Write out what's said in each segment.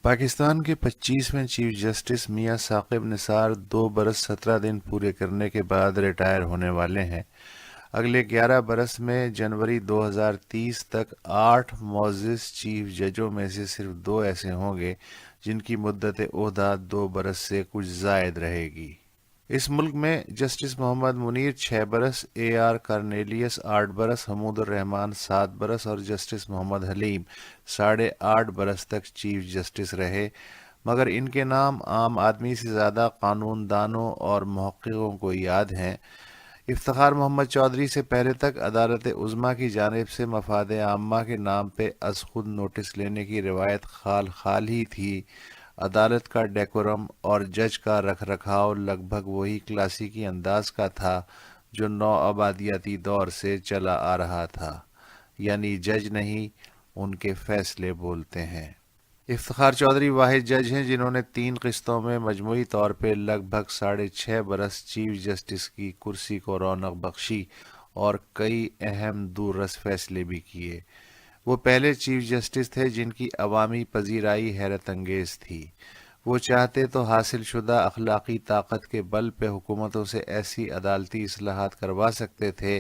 پاکستان کے 25ویں chief justice میاں ثاقب نثار 2 برس 17 دن پورے کرنے کے بعد ریٹائر ہونے والے ہیں۔ اگلے 11 برس میں جنوری 2030 تک 8 معزز چیف ججوں میں سے صرف 2 ایسے ہوں گے جن کی مدت عہدہ 2 برس سے کچھ زائد رہے گی۔ اس ملک میں جسٹس محمد منیر 6 برس، AR کارنیلیس 8 برس، حمود الرحمان 7 برس اور جسٹس محمد حلیم 8.5 برس تک چیف جسٹس رہے، مگر ان کے نام عام آدمی سے زیادہ قانون دانوں اور محققوں کو یاد ہیں۔ افتخار محمد چودھری سے پہلے تک عدالت عظمیٰ کی جانب سے مفاد عامہ کے نام پہ از خود نوٹس لینے کی روایت خال خال ہی تھی۔ عدالت کا ڈیکورم اور جج کا رکھ رکھاؤ لگ بھگ وہی کلاسیکی انداز کا تھا جو نو آبادیاتی دور سے چلا آ رہا تھا، یعنی جج نہیں، ان کے فیصلے بولتے ہیں۔ افتخار چودھری واحد جج ہیں جنہوں نے 3 قسطوں میں مجموعی طور پہ لگ بھگ 6.5 برس چیف جسٹس کی کرسی کو رونق بخشی اور کئی اہم دوررس فیصلے بھی کیے۔ وہ پہلے چیف جسٹس تھے جن کی عوامی پذیرائی حیرت انگیز تھی۔ وہ چاہتے تو حاصل شدہ اخلاقی طاقت کے بل پہ حکومتوں سے ایسی عدالتی اصلاحات کروا سکتے تھے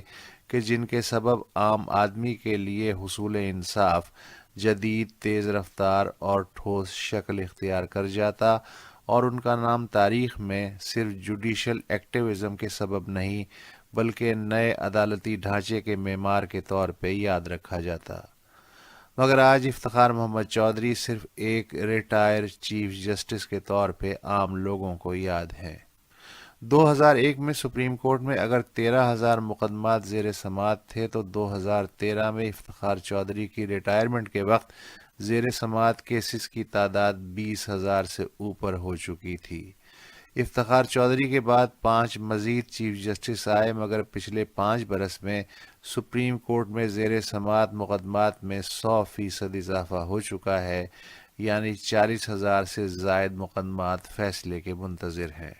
کہ جن کے سبب عام آدمی کے لیے حصول انصاف جدید، تیز رفتار اور ٹھوس شکل اختیار کر جاتا، اور ان کا نام تاریخ میں صرف جوڈیشل ایکٹیویزم کے سبب نہیں بلکہ نئے عدالتی ڈھانچے کے معمار کے طور پہ یاد رکھا جاتا۔ مگر آج افتخار محمد چودھری صرف ایک ریٹائر چیف جسٹس کے طور پہ عام لوگوں کو یاد ہے۔ 2001 میں سپریم کورٹ میں اگر 13,000 مقدمات زیر سماعت تھے تو 2013 میں افتخار چودھری کی ریٹائرمنٹ کے وقت زیر سماعت کیسز کی تعداد 20,000 سے اوپر ہو چکی تھی۔ افتخار چودھری کے بعد 5 مزید چیف جسٹس آئے، مگر پچھلے 5 برس میں سپریم کورٹ میں زیر سماعت مقدمات میں 100% اضافہ ہو چکا ہے، یعنی 40,000 سے زائد مقدمات فیصلے کے منتظر ہیں۔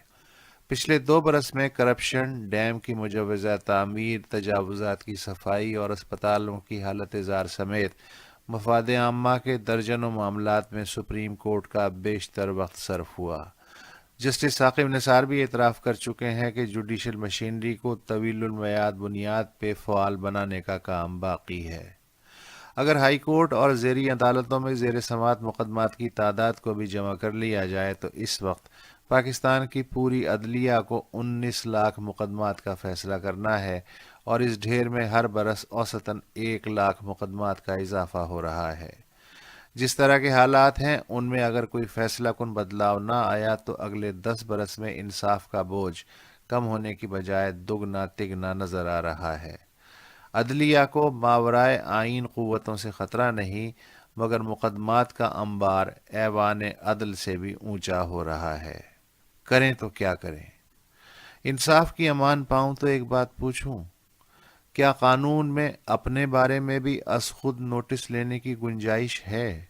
پچھلے 2 برس میں کرپشن، ڈیم کی مجوزہ تعمیر، تجاوزات کی صفائی اور اسپتالوں کی حالت زار سمیت مفاد عامہ کے درجنوں معاملات میں سپریم کورٹ کا بیشتر وقت صرف ہوا۔ جسٹس ثاقب نثار بھی اعتراف کر چکے ہیں کہ جوڈیشل مشینری کو طویل المیعاد بنیاد پہ فعال بنانے کا کام باقی ہے۔ اگر ہائی کورٹ اور زیریں عدالتوں میں زیر سماعت مقدمات کی تعداد کو بھی جمع کر لیا جائے تو اس وقت پاکستان کی پوری عدلیہ کو 19 لاکھ مقدمات کا فیصلہ کرنا ہے، اور اس ڈھیر میں ہر برس اوسطاً 1 لاکھ مقدمات کا اضافہ ہو رہا ہے۔ جس طرح کے حالات ہیں ان میں اگر کوئی فیصلہ کن بدلاؤ نہ آیا تو اگلے 10 برس میں انصاف کا بوجھ کم ہونے کی بجائے دگنا تگنا نظر آ رہا ہے۔ عدلیہ کو ماورائے آئین قوتوں سے خطرہ نہیں، مگر مقدمات کا انبار ایوان عدل سے بھی اونچا ہو رہا ہے۔ کریں تو کیا کریں؟ انصاف کی امان پاؤں تو ایک بات پوچھوں، کیا قانون میں اپنے بارے میں بھی از خود نوٹس لینے کی گنجائش ہے؟